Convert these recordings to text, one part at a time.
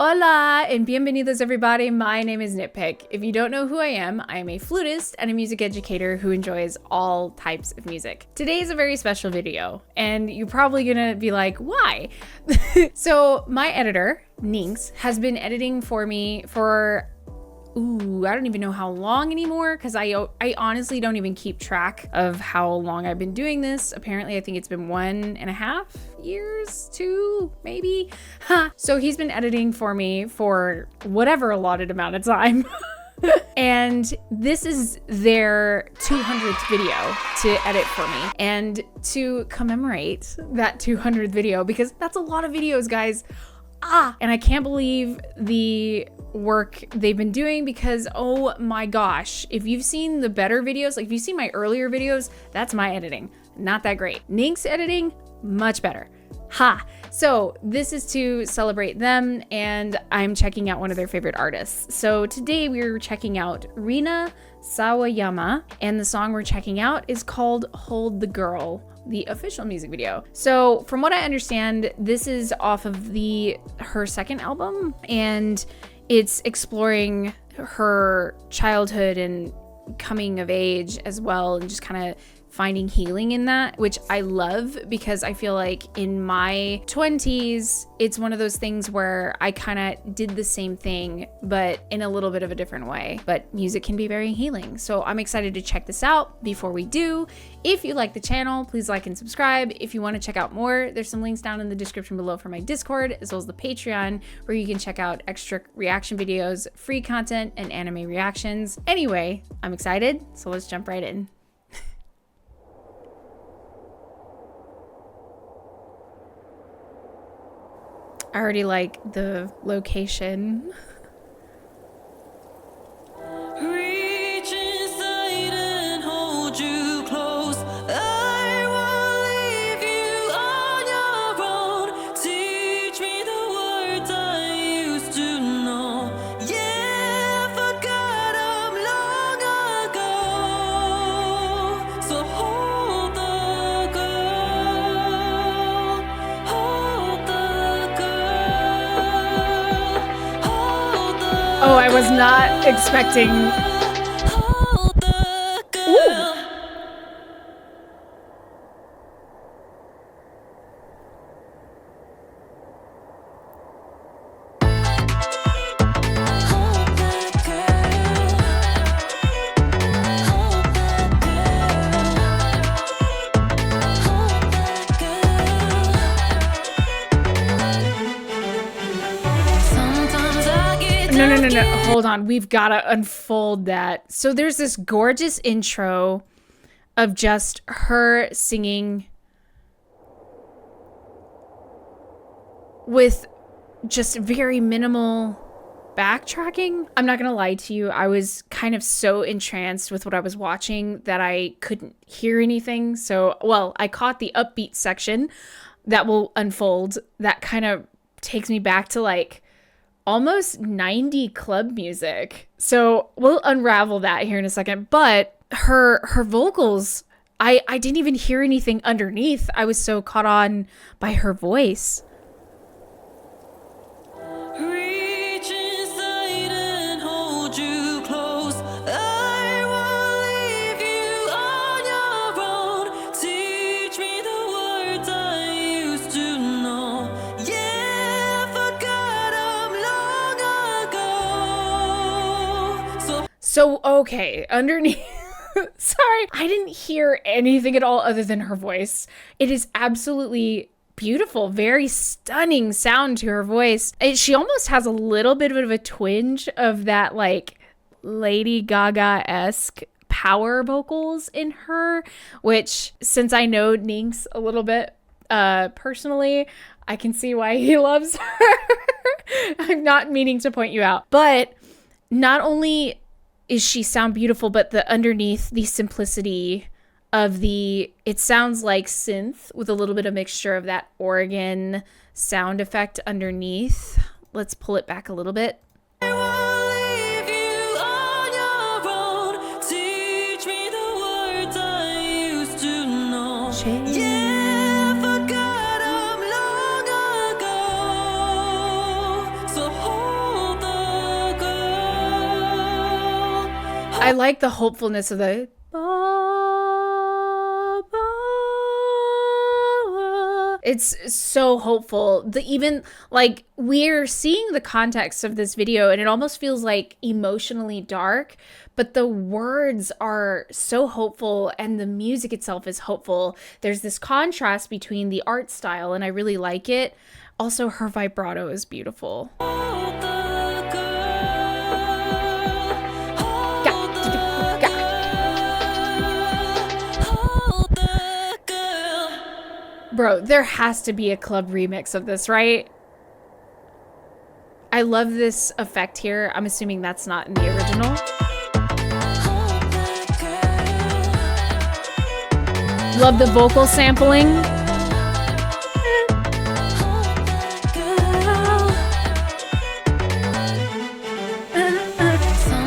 Hola and bienvenidos everybody, my name is NittPicc. If you don't know who I am a flutist and a music educator who enjoys all types of music. Today is a very special video and you're probably gonna be like, why? So my editor, Neenx, has been editing for me for I don't even know how long anymore because I honestly don't even keep track of how long I've been doing this. Apparently, I think it's been 1.5 years, 2 maybe. So he's been editing for me for whatever allotted amount of time. And this is their 200th video to edit for me. And to commemorate that 200th video, because that's a lot of videos, guys. And I can't believe the work they've been doing because, oh my gosh, if you've seen the better videos, like if you've seen my earlier videos, that's my editing. Not that great. Neenx editing, much better. So this is to celebrate them and I'm checking out one of their favorite artists. So today we're checking out Rina Sawayama and the song we're checking out is called Hold the Girl, the official music video. So from what I understand, this is off of her second album and it's exploring her childhood and coming of age as well and just kind of finding healing in that, which I love because I feel like in my 20s, it's one of those things where I kind of did the same thing, but in a little bit of a different way. But music can be very healing. So I'm excited to check this out. Before we do, if you like the channel, please like and subscribe. If you want to check out more, there's some links down in the description below for my Discord, as well as the Patreon, where you can check out extra reaction videos, free content, and anime reactions. Anyway, I'm excited, so let's jump right in. I already like the location. Reach inside and hold you close. I won't leave you on your own. Teach me the words I used to know. Yeah, forgot 'em long ago. So hold the girl, hold the girl, hold the. Oh, I was not expecting. Hold the girl. Hold that girl. Hold that girl. Hold that girl. Sometimes I get No. Hold on. We've got to unfold that. So there's this gorgeous intro of just her singing with just very minimal backtracking. I'm not gonna lie to you, I was kind of so entranced with what I was watching that I couldn't hear anything. So, well, I caught the upbeat section that will unfold that kind of takes me back to like almost 90 club music. So we'll unravel that here in a second. But her vocals, I didn't even hear anything underneath. I was so caught on by her voice. reach inside and hold you close. I won't leave you on your own. Teach me the words I used to know. Yeah, forgot 'em long ago. So, okay, underneath. Sorry, I didn't hear anything at all other than her voice. It is absolutely beautiful, very stunning sound to her voice. She almost has a little bit of a twinge of that like Lady Gaga-esque power vocals in her, which since I know Neenx a little bit personally, I can see why he loves her. I'm not meaning to point you out, but not only is she sound beautiful, but the underneath the simplicity of it sounds like synth with a little bit of mixture of that organ sound effect underneath. Let's pull it back a little bit. I won't leave you on your own. Teach me the words I used to know. Yeah, forgot 'em long ago. So hold I like the hopefulness of the it's so hopeful. Even like we're seeing the context of this video and it almost feels like emotionally dark, but the words are so hopeful and the music itself is hopeful. There's this contrast between the art style and I really like it. Also, her vibrato is beautiful. Bro, there has to be a club remix of this, right? I love this effect here. I'm assuming that's not in the original. Love the vocal sampling.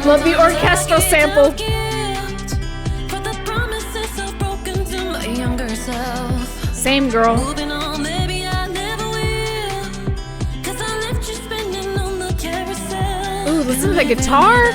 Love the orchestral sample. Same girl. Ooh, listen to the guitar.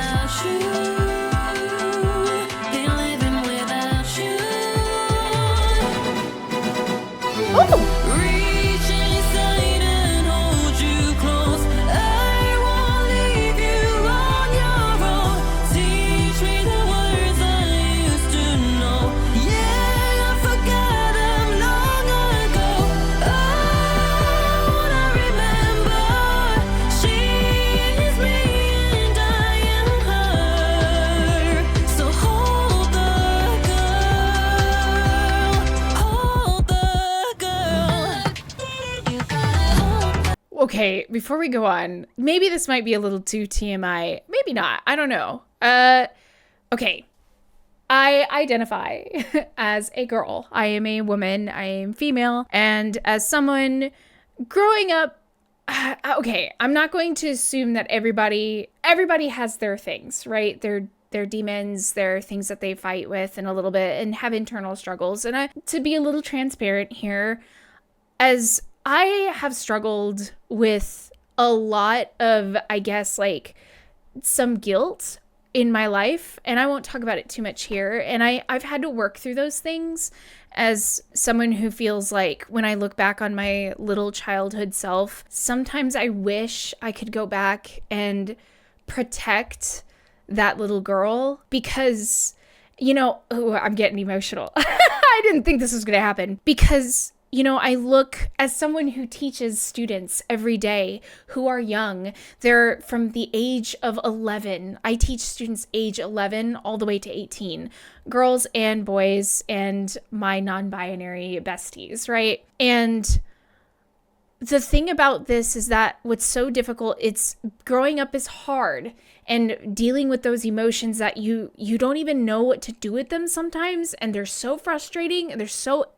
Okay, before we go on, maybe this might be a little too TMI. Maybe not. I don't know. Okay. I identify as a girl. I am a woman. I am female. And as someone growing up, okay, I'm not going to assume that everybody has their things, right? Their demons, their things that they fight with and a little bit and have internal struggles. And to be a little transparent here, as I have struggled with a lot of, I guess, like some guilt in my life, and I won't talk about it too much here. And I've had to work through those things as someone who feels like when I look back on my little childhood self, sometimes I wish I could go back and protect that little girl because, you know, oh, I'm getting emotional. I didn't think this was going to happen because, you know, I look as someone who teaches students every day who are young. They're from the age of 11. I teach students age 11 all the way to 18, girls and boys and my non-binary besties, right? And the thing about this is that what's so difficult, it's growing up is hard and dealing with those emotions that you don't even know what to do with them sometimes. And they're so frustrating and they're so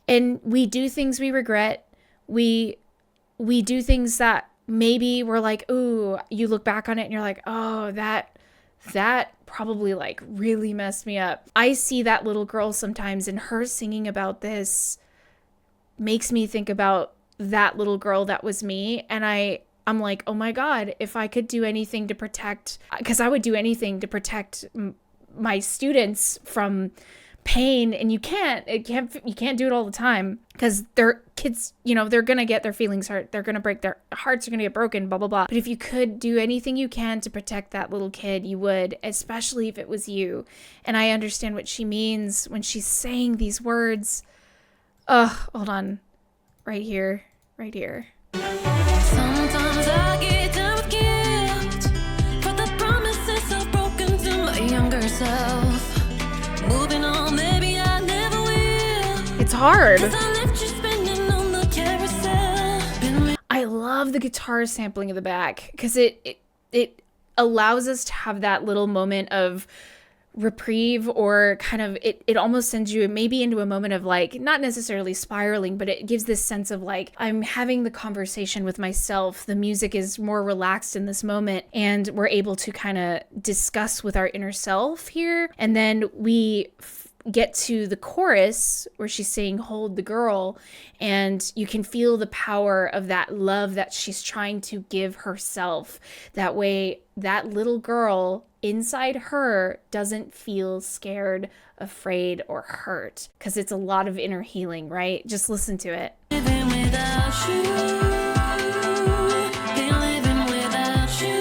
and we do things we regret. We do things that maybe we're like, ooh, you look back on it and you're like, oh, that probably like really messed me up. I see that little girl sometimes and her singing about this makes me think about that little girl that was me. And I'm like, oh my God, if I could do anything to protect, because I would do anything to protect my students from pain. And you can't do it all the time because they're kids, you know, they're gonna get their feelings hurt, they're gonna break, their hearts are gonna get broken, blah blah blah. But if you could do anything you can to protect that little kid, you would, especially if it was you. And I understand what she means when she's saying these words. Hold on, right here. Sometimes I get down with guilt for the promises I've broken to my younger self. Moving on, maybe I never will. It's hard. 'Cause I left you spinning on the carousel. I love the guitar sampling in the back because it allows us to have that little moment of reprieve, or kind of it almost sends you maybe into a moment of like, not necessarily spiraling, but it gives this sense of like, I'm having the conversation with myself. The music is more relaxed in this moment and we're able to kind of discuss with our inner self here. And then we get to the chorus where she's saying hold the girl, and you can feel the power of that love that she's trying to give herself. That way that little girl inside her doesn't feel scared, afraid, or hurt, because it's a lot of inner healing, right? Just listen to it. Living without you, been living without you.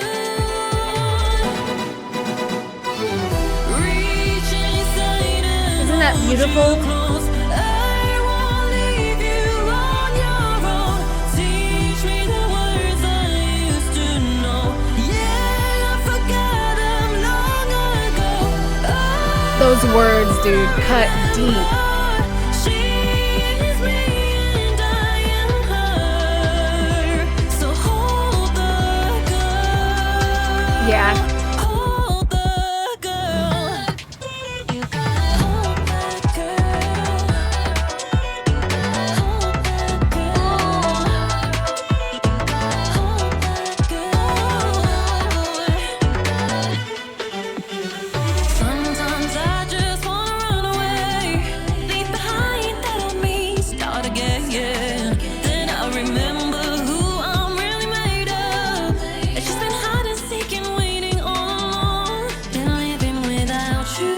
Reaching inside and Isn't that beautiful? close. I won't leave you on your own. Teach me the words I used to know. Yeah, I forgot them long ago. Those words, dude, cut deep. She is me and I am her. So hold the girl. Yeah. Hold the girl. You gotta hold that girl. Hold that girl. Sometimes I just wanna run away, leave behind that old me, start again. Then I remember who I'm really made of. It's just been hide and seek and waiting all along. Been living without you.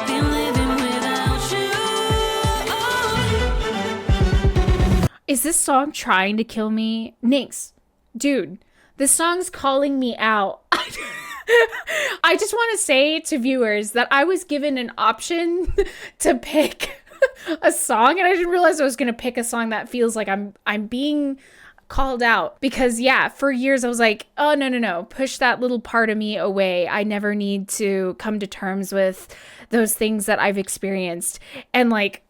Been living without you. Is this song trying to kill me? Neenx, dude, this song's calling me out. I just want to say to viewers that I was given an option to pick a song, and I didn't realize I was going to pick a song that feels like I'm being called out. Because yeah, for years I was like, oh no, push that little part of me away. I never need to come to terms with those things that I've experienced. And like,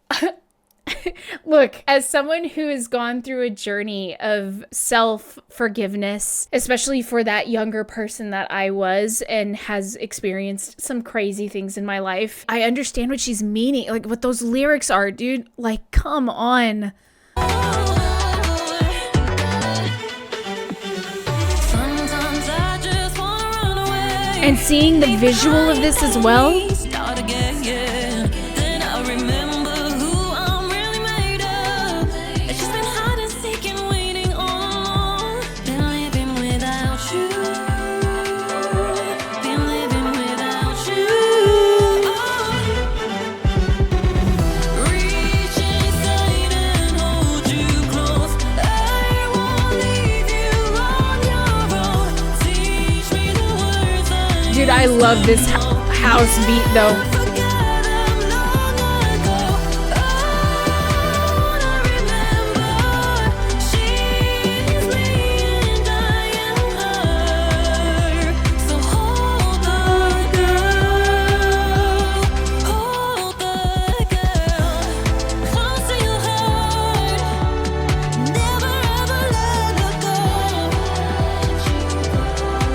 look, as someone who has gone through a journey of self-forgiveness, especially for that younger person that I was and has experienced some crazy things in my life, I understand what she's meaning, like what those lyrics are, dude. Like, come on. Sometimes I just wanna run away. And seeing the visual of this as well. Start again. Then I remember who I'm really made of. It's just been hide and seek and waiting all along. Been living without you. Been living without you. Reach inside and hold you close. I won't leave you on your own. Teach me the words I Dude, I love this house beat though. forgot them long ago. Oh, I remember. She is me and I am her. So hold the girl. Hold the girl. Close to your heart. Never ever let her go.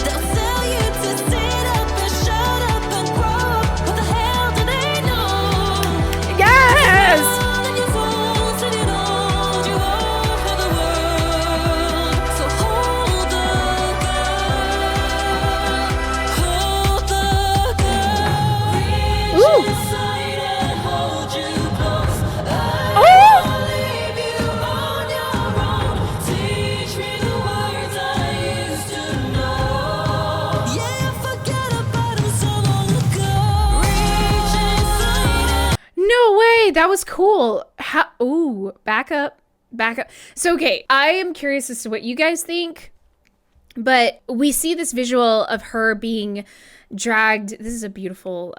They'll tell you to sit up and shut up and grow. What the hell do they know? Yes! All of your fools and it hold you over the world. So hold the girl. Hold the girl. Ooh. Reach inside and hold you close. I Oh! won't leave you on your own. Teach me the words I used to know. Yeah, forget about them so long ago. Reach inside and No way, that was cool. How? Ooh, back up. So okay, I am curious as to what you guys think, but we see this visual of her being dragged. This is a beautiful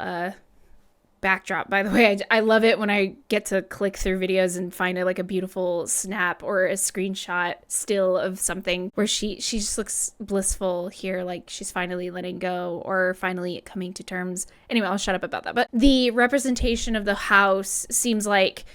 backdrop, by the way. I love it when I get to click through videos and find like a beautiful snap or a screenshot still of something where she just looks blissful here, like she's finally letting go or finally coming to terms. Anyway, I'll shut up about that. But the representation of the house seems like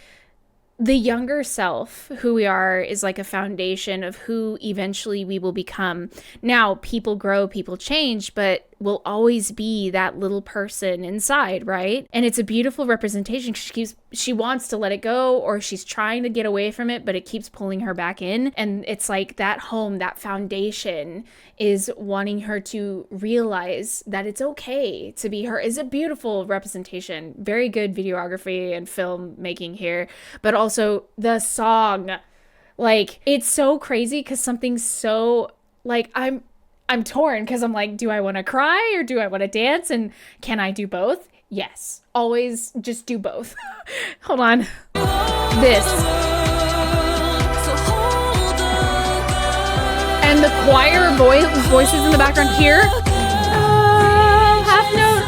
the younger self, who we are, is like a foundation of who eventually we will become. Now, people grow, people change, but will always be that little person inside, right? And it's a beautiful representation. She wants to let it go, or she's trying to get away from it, but it keeps pulling her back in. And it's like that home, that foundation is wanting her to realize that it's okay to be her. Is a beautiful representation. Very good videography and filmmaking here, but also the song, like, it's so crazy because something's so, like, I'm torn because I'm like, do I want to cry or do I want to dance? And can I do both? Yes. Always just do both. Hold on. This. And the choir voices in the background here. Half note.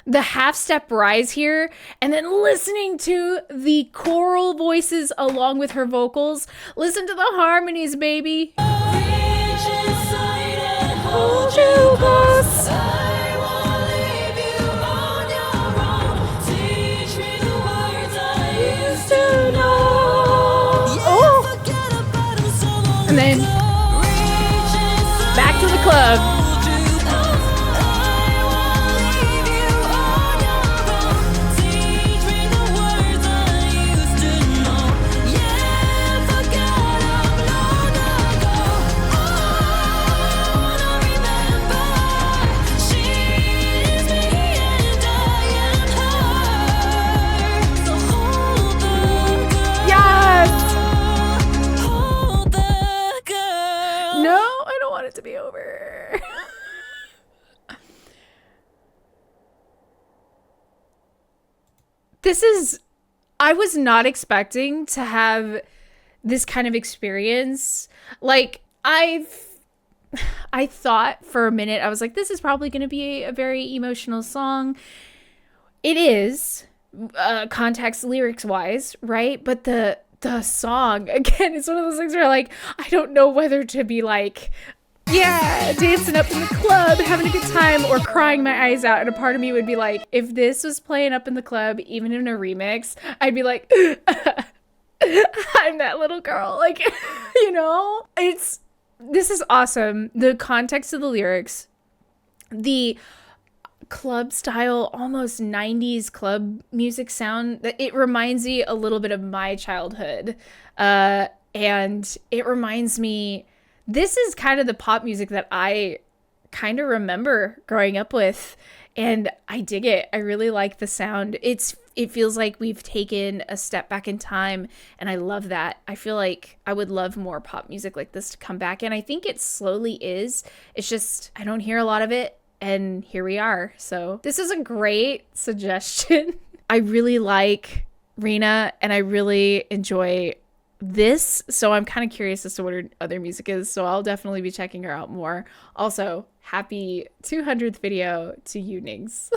The half step rise here, and then listening to the choral voices along with her vocals. Listen to the harmonies, baby. Hold you close. Oh. And then back to the club. To be over. I was not expecting to have this kind of experience. Like, I thought for a minute, I was like, this is probably going to be a very emotional song. It is, context lyrics wise, right? But the song, again, it's one of those things where, like, I don't know whether to be like, yeah, dancing up in the club, having a good time, or crying my eyes out. And a part of me would be like, if this was playing up in the club, even in a remix, I'd be like, I'm that little girl. Like, you know, this is awesome. The context of the lyrics, the club style, almost 90s club music sound, it reminds me a little bit of my childhood. And it reminds me, this is kind of the pop music that I kind of remember growing up with, and I dig it. I really like the sound. It feels like we've taken a step back in time, and I love that. I feel like I would love more pop music like this to come back, and I think it slowly is. It's just I don't hear a lot of it, and here we are. So this is a great suggestion. I really like Rina, and I really enjoy this, so I'm kind of curious as to what her other music is, so I'll definitely be checking her out more. Also, happy 200th video to you, Neenx.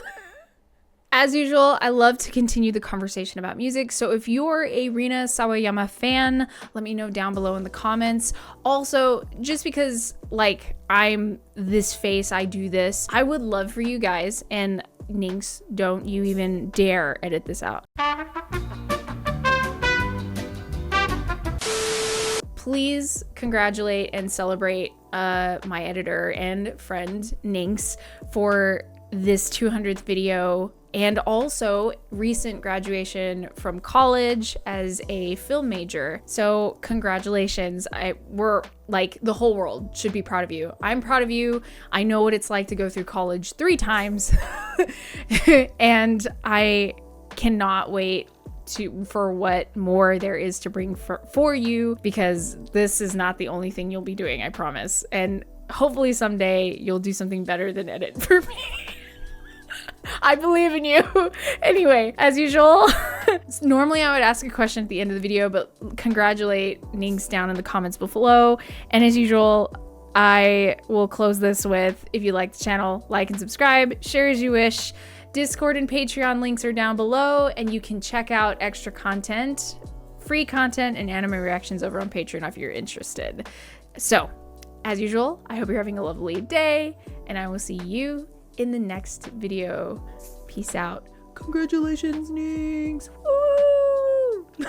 As usual, I love to continue the conversation about music, so if you're a Rina Sawayama fan, let me know down below in the comments. Also, just because, like, I'm this face, I do this, I would love for you guys, and Neenx, don't you even dare edit this out. Please congratulate and celebrate my editor and friend Neenx for this 200th video, and also recent graduation from college as a film major. So congratulations. We're like, the whole world should be proud of you. I'm proud of you. I know what it's like to go through college 3 times and I cannot wait for what more there is to bring for you, because this is not the only thing you'll be doing, I promise. And hopefully someday you'll do something better than edit for me. I believe in you. Anyway, as usual, normally I would ask a question at the end of the video, but congratulate Neenx down in the comments below. And as usual, I will close this with, if you like the channel, like and subscribe, share as you wish. Discord and Patreon links are down below, and you can check out extra content, free content, and anime reactions over on Patreon if you're interested. So, as usual, I hope you're having a lovely day, and I will see you in the next video. Peace out. Congratulations, Neenx. Woo!